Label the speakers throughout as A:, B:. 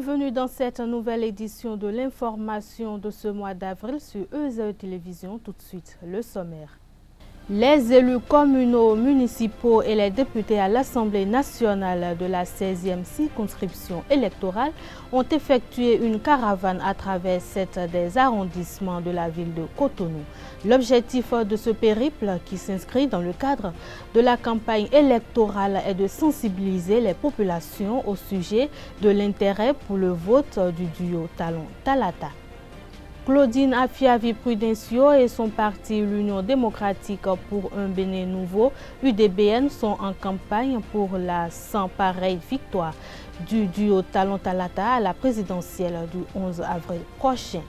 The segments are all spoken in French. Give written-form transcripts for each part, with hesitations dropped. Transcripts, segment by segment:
A: Bienvenue dans cette nouvelle édition de l'information de ce mois d'avril sur EZE Télévision. Tout de suite, le sommaire. Les élus communaux, municipaux et les députés à l'Assemblée nationale de la 16e circonscription électorale ont effectué une caravane à travers 7 des arrondissements de la ville de Cotonou. L'objectif de ce périple, qui s'inscrit dans le cadre de la campagne électorale, est de sensibiliser les populations au sujet de l'intérêt pour le vote du duo Talon-Talata. Claudine Afiavi-Prudencio et son parti l'Union démocratique pour un Bénin nouveau, UDBN, sont en campagne pour la sans pareille victoire du duo Talon-Talata à la présidentielle du 11 avril prochain.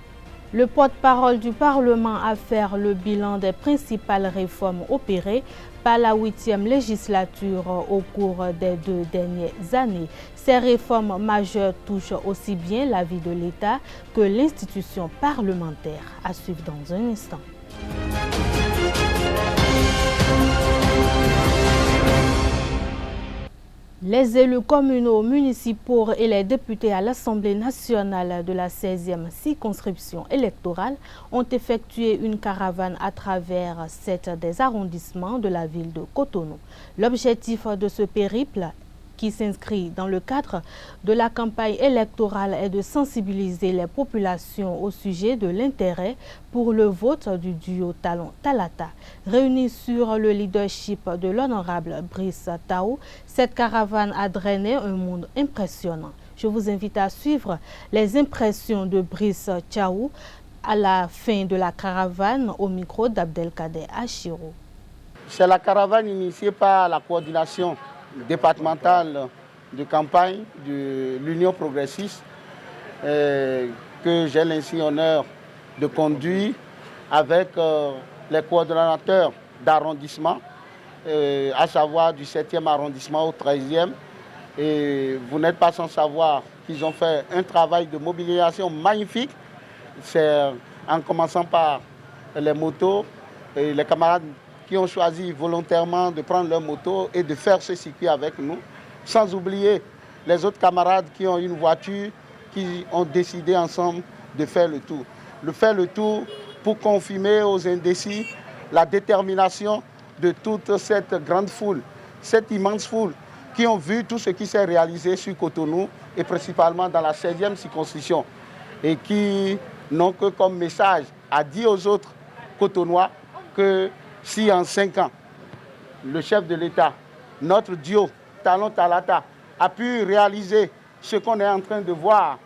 A: Le porte-parole du Parlement a fait le bilan des principales réformes opérées par la 8e législature au cours des 2 dernières années. Ces réformes majeures touchent aussi bien la vie de l'État que l'institution parlementaire. À suivre dans un instant. Les élus communaux, municipaux et les députés à l'Assemblée nationale de la 16e circonscription électorale ont effectué une caravane à travers 7 des arrondissements de la ville de Cotonou. L'objectif de ce périple, qui s'inscrit dans le cadre de la campagne électorale, est de sensibiliser les populations au sujet de l'intérêt pour le vote du duo Talon-Talata. Réunis sur le leadership de l'honorable Brice Tao, cette caravane a drainé un monde impressionnant. Je vous invite à suivre les impressions de Brice Tao à la fin de la caravane au micro d'Abdelkader Achiro.
B: C'est la caravane initiée par la coordination départementale de campagne de l'Union progressiste que j'ai l'insigne honneur de conduire avec les coordonnateurs d'arrondissement, à savoir du 7e arrondissement au 13e. Et vous n'êtes pas sans savoir qu'ils ont fait un travail de mobilisation magnifique. C'est en commençant par les motos et les camarades qui ont choisi volontairement de prendre leur moto et de faire ce circuit avec nous, sans oublier les autres camarades qui ont une voiture, qui ont décidé ensemble de faire le tour. De faire le tour pour confirmer aux indécis la détermination de toute cette grande foule, cette immense foule qui ont vu tout ce qui s'est réalisé sur Cotonou et principalement dans la 16e circonscription et qui n'ont que comme message à dire aux autres Cotonois que si en 5 ans, le chef de l'État, notre duo Talon-Talata, a pu réaliser ce qu'on est en train de voir,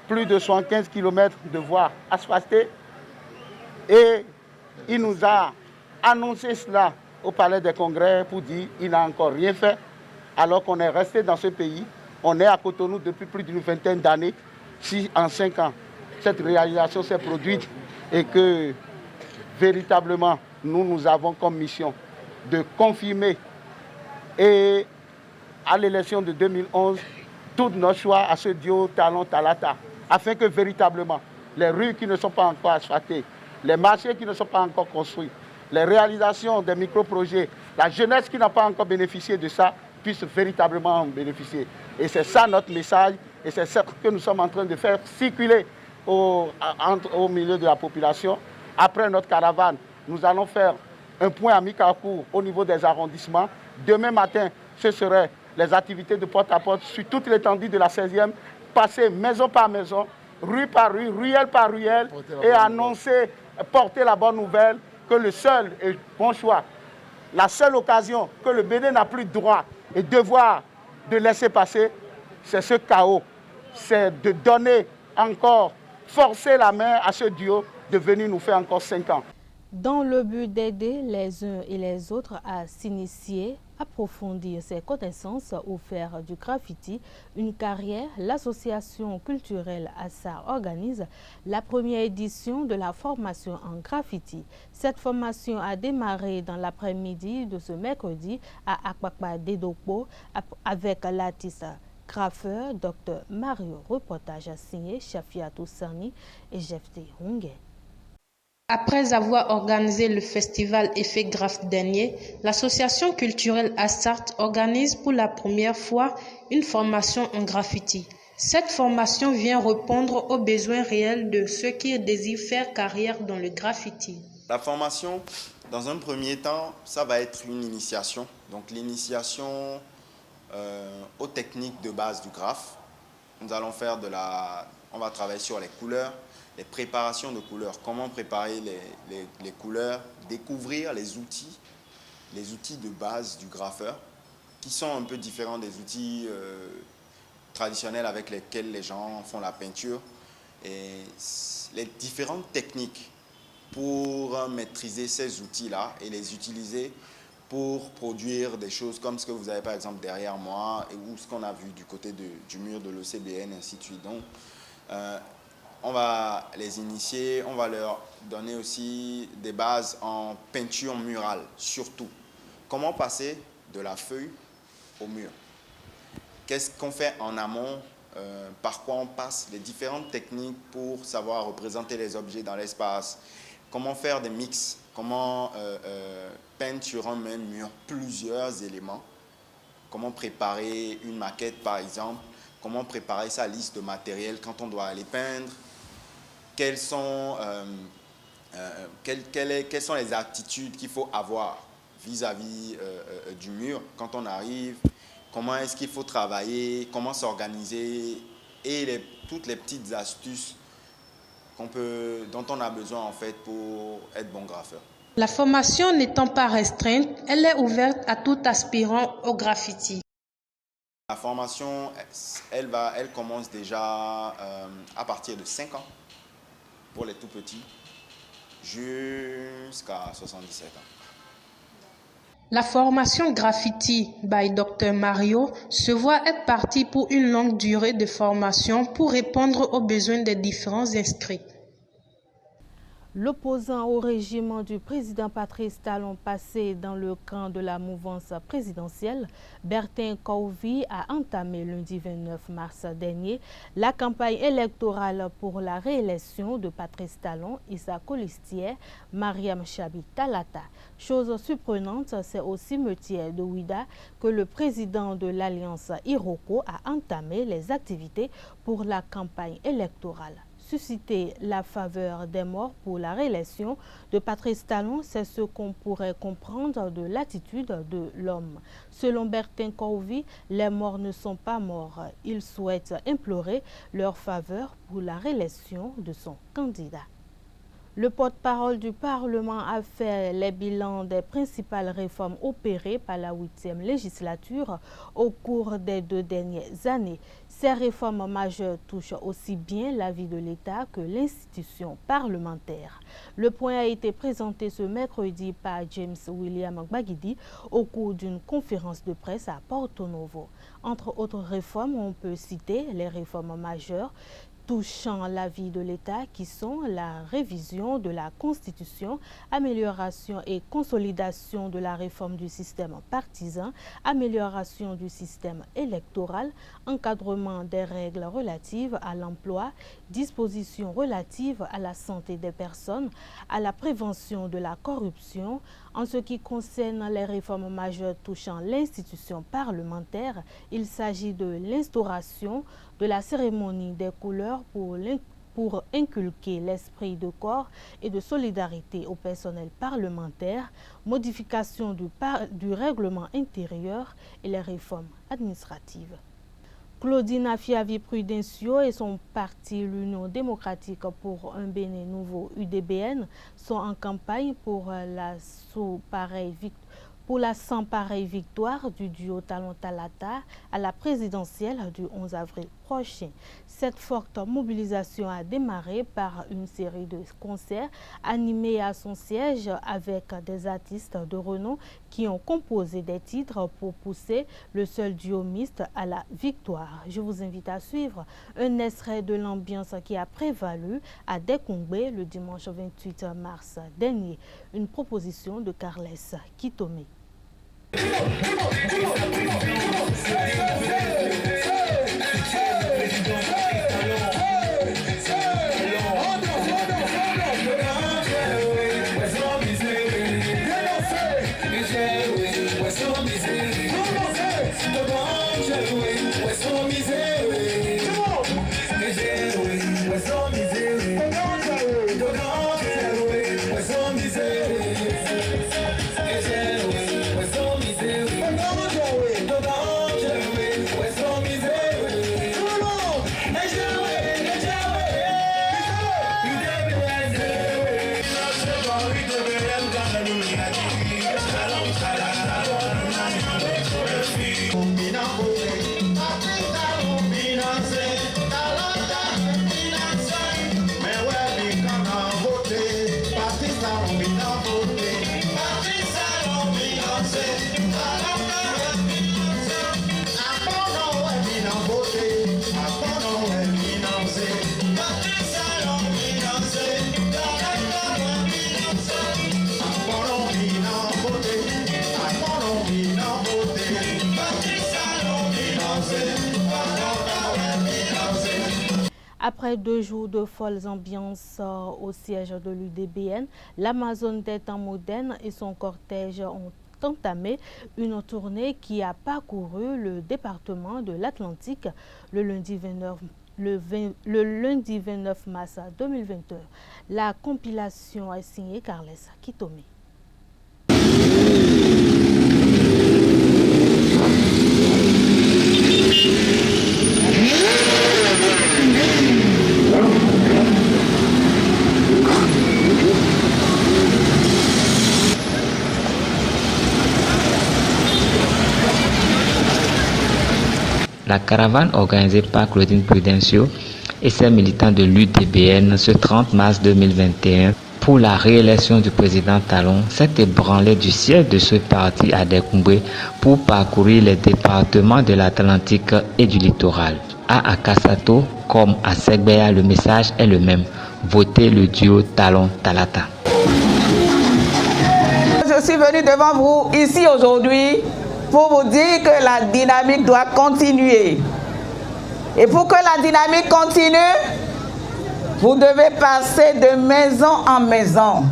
B: plus de 75 km de voies asphaltées, et il nous a annoncé cela au Palais des Congrès pour dire qu'il n'a encore rien fait, alors qu'on est resté dans ce pays, on est à Cotonou depuis plus d'une vingtaine d'années. Si en 5 ans, cette réalisation s'est produite et que véritablement, nous avons comme mission de confirmer et à l'élection de 2011 tous nos choix à ce duo Talon-Talata, afin que véritablement les rues qui ne sont pas encore asphaltées, les marchés qui ne sont pas encore construits, les réalisations des micro-projets, la jeunesse qui n'a pas encore bénéficié de ça, puisse véritablement en bénéficier. Et c'est ça notre message, et c'est ça que nous sommes en train de faire circuler au milieu de la population. Après notre caravane, nous allons faire un point à mi-parcours au niveau des arrondissements. Demain matin, ce seraient les activités de porte-à-porte sur toute l'étendue de la 16e, passer maison par maison, rue par rue, ruelle par ruelle, et annoncer, porter la bonne nouvelle que le seul et bon choix, la seule occasion que le Bénin n'a plus droit et devoir de laisser passer, c'est ce chaos. C'est de donner encore, forcer la main à ce duo de venir nous faire encore 5 ans.
A: Dans le but d'aider les uns et les autres à s'initier, approfondir ses connaissances ou faire du graffiti une carrière, l'association culturelle Assar organise la première édition de la formation en graffiti. Cette formation a démarré dans l'après-midi de ce mercredi à Akpakpa Dedokpo avec l'artiste graffeur Dr Mario. Reportage signé Shafiatou Sani et Jefté Hungé.
C: Après avoir organisé le festival Effet Graph dernier, l'association culturelle Assart organise pour la première fois une formation en graffiti. Cette formation vient répondre aux besoins réels de ceux qui désirent faire carrière dans le graffiti.
D: La formation, dans un premier temps, ça va être une initiation. Donc l'initiation aux techniques de base du graphe. Nous allons faire on va travailler sur les couleurs, les préparations de couleurs, comment préparer les couleurs, découvrir les outils de base du graffeur, qui sont un peu différents des outils traditionnels avec lesquels les gens font la peinture, et les différentes techniques pour maîtriser ces outils-là et les utiliser pour produire des choses comme ce que vous avez par exemple derrière moi ou ce qu'on a vu du côté du mur de l'OCBN, ainsi de suite. Donc, on va les initier, on va leur donner aussi des bases en peinture murale, surtout. Comment passer de la feuille au mur? Qu'est-ce qu'on fait en amont? Par quoi on passe? Les différentes techniques pour savoir représenter les objets dans l'espace. Comment faire des mix? Comment peindre sur un même mur plusieurs éléments? Comment préparer une maquette, par exemple? Comment préparer sa liste de matériel quand on doit aller peindre? Quelles sont les attitudes qu'il faut avoir vis-à-vis du mur quand on arrive? Comment est-ce qu'il faut travailler? Comment s'organiser? Et toutes les petites astuces dont on a besoin en fait pour être bon graffeur.
C: La formation n'étant pas restreinte, elle est ouverte à tout aspirant au graffiti.
D: La formation, elle commence déjà à partir de 5 ans pour les tout petits jusqu'à 77 ans.
C: La formation Graffiti by Dr Mario se voit être partie pour une longue durée de formation pour répondre aux besoins des différents inscrits.
A: L'opposant au régime du président Patrice Talon passé dans le camp de la mouvance présidentielle, Bertin Kovi a entamé lundi 29 mars dernier la campagne électorale pour la réélection de Patrice Talon, Issa Colistier, Mariam Chabi Talata. Chose surprenante, c'est au cimetière de Ouida que le président de l'Alliance Iroko a entamé les activités pour la campagne électorale. Susciter la faveur des morts pour la réélection de Patrice Talon, c'est ce qu'on pourrait comprendre de l'attitude de l'homme. Selon Bertin Kovi, les morts ne sont pas morts. Ils souhaitent implorer leur faveur pour la réélection de son candidat. Le porte-parole du Parlement a fait les bilans des principales réformes opérées par la 8e législature au cours des 2 dernières années. Ces réformes majeures touchent aussi bien la vie de l'État que l'institution parlementaire. Le point a été présenté ce mercredi par James William Gbagidi au cours d'une conférence de presse à Porto Novo. Entre autres réformes, on peut citer les réformes majeures touchant la vie de l'État qui sont la révision de la Constitution, amélioration et consolidation de la réforme du système partisan, amélioration du système électoral, encadrement des règles relatives à l'emploi, dispositions relatives à la santé des personnes, à la prévention de la corruption. En ce qui concerne les réformes majeures touchant l'institution parlementaire, il s'agit de l'instauration de la cérémonie des couleurs pour inculquer l'esprit de corps et de solidarité au personnel parlementaire, modification du règlement intérieur et les réformes administratives. Claudine Afiavi Prudencio et son parti l'Union démocratique pour un Bénin nouveau UDBN sont en campagne pour la sans pareille victoire du duo Talon Talata à la présidentielle du 11 avril prochain. Cette forte mobilisation a démarré par une série de concerts animés à son siège avec des artistes de renom qui ont composé des titres pour pousser le seul duo mixte à la victoire. Je vous invite à suivre un extrait de l'ambiance qui a prévalu à Dekongbe le dimanche 28 mars dernier. Une proposition de Carles Kitome. Après 2 jours de folles ambiances au siège de l'UDBN, l'Amazone des temps modernes et son cortège ont entamé une tournée qui a parcouru le département de l'Atlantique le lundi 29 mars 2021. La compilation est signée Carles Kitome.
E: La caravane organisée par Claudine Prudencio et ses militants de l'UDBN ce 30 mars 2021 pour la réélection du président Talon s'est ébranlée du siège de ce parti à Découmbé pour parcourir les départements de l'Atlantique et du littoral. À Akasato comme à Segbeya, le message est le même. Votez le duo Talon-Talata.
F: Je suis venu devant vous ici aujourd'hui pour vous dire que la dynamique doit continuer. Et pour que la dynamique continue, vous devez passer de maison en maison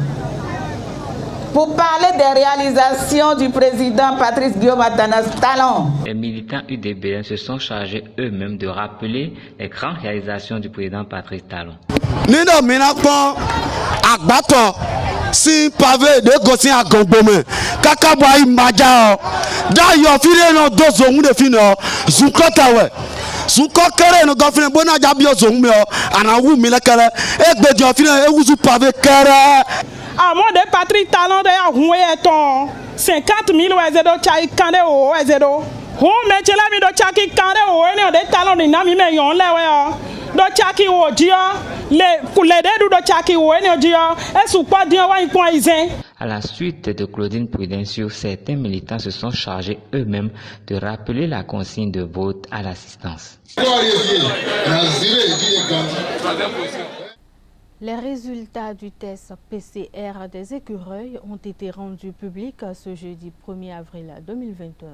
F: pour parler des réalisations du président Patrice Guillaume Athanas Talon.
E: Les militants UDBN se sont chargés eux-mêmes de rappeler les grandes réalisations du président Patrice Talon.
G: Nino Minakon, Agbato, si pavé de Gossin à Gombome, Kakaboy Madjao, Dayo File no Dozo Moudefino, Zukotawe. Zukokere no gofine bona jabio zongmeo, Anawu Milakere, Egbe Diofine, Ewuzu Pavé Kere.
H: À mon de Patrick Talon de Houeton, 50 000 oiseaux chai kande o oiseaux. Ho metela mi do chaki kande o ene de talon ni nami me yon lewe do chaki o dia le kulede do chaki o ene dia e su pa dia wa ipon izen.
E: À la suite de Claudine Prudencio, certains militants se sont chargés eux-mêmes de rappeler la consigne de vote à l'assistance.
A: Les résultats du test PCR des écureuils ont été rendus publics ce jeudi 1er avril 2021.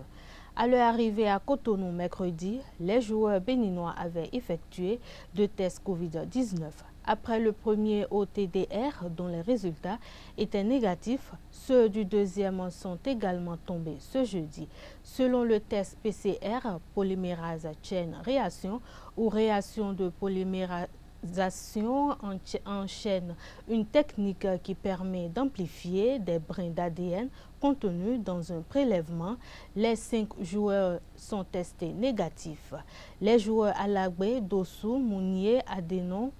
A: À leur arrivée à Cotonou mercredi, les joueurs béninois avaient effectué 2 tests Covid-19. Après le premier au TDR, dont les résultats étaient négatifs, ceux du deuxième sont également tombés ce jeudi. Selon le test PCR, polymérase chaîne réaction ou réaction de polymérisation en chaîne, une technique qui permet d'amplifier des brins d'ADN contenus dans un prélèvement. Les 5 joueurs sont testés négatifs. Les joueurs Alagbe, Dossou, Mounier, Adénon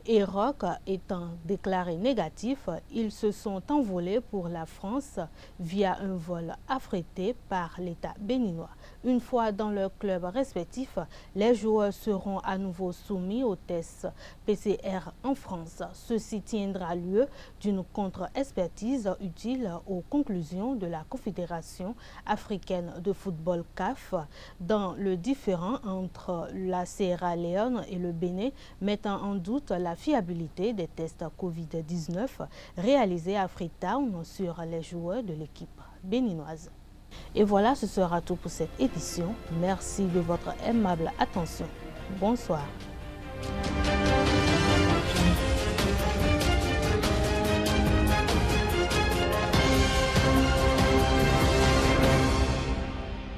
A: et Rock étant déclarés négatifs, ils se sont envolés pour la France via un vol affrété par l'État béninois. Une fois dans leur club respectif, les joueurs seront à nouveau soumis au test PCR en France. Ceci tiendra lieu d'une contre-expertise utile aux conclusions de la Confédération africaine de football CAF dans le différend entre la Sierra Leone et le Bénin, mettant en doute la fiabilité des tests Covid-19 réalisés à Freetown sur les joueurs de l'équipe béninoise. Et voilà, ce sera tout pour cette édition. Merci de votre aimable attention. Bonsoir.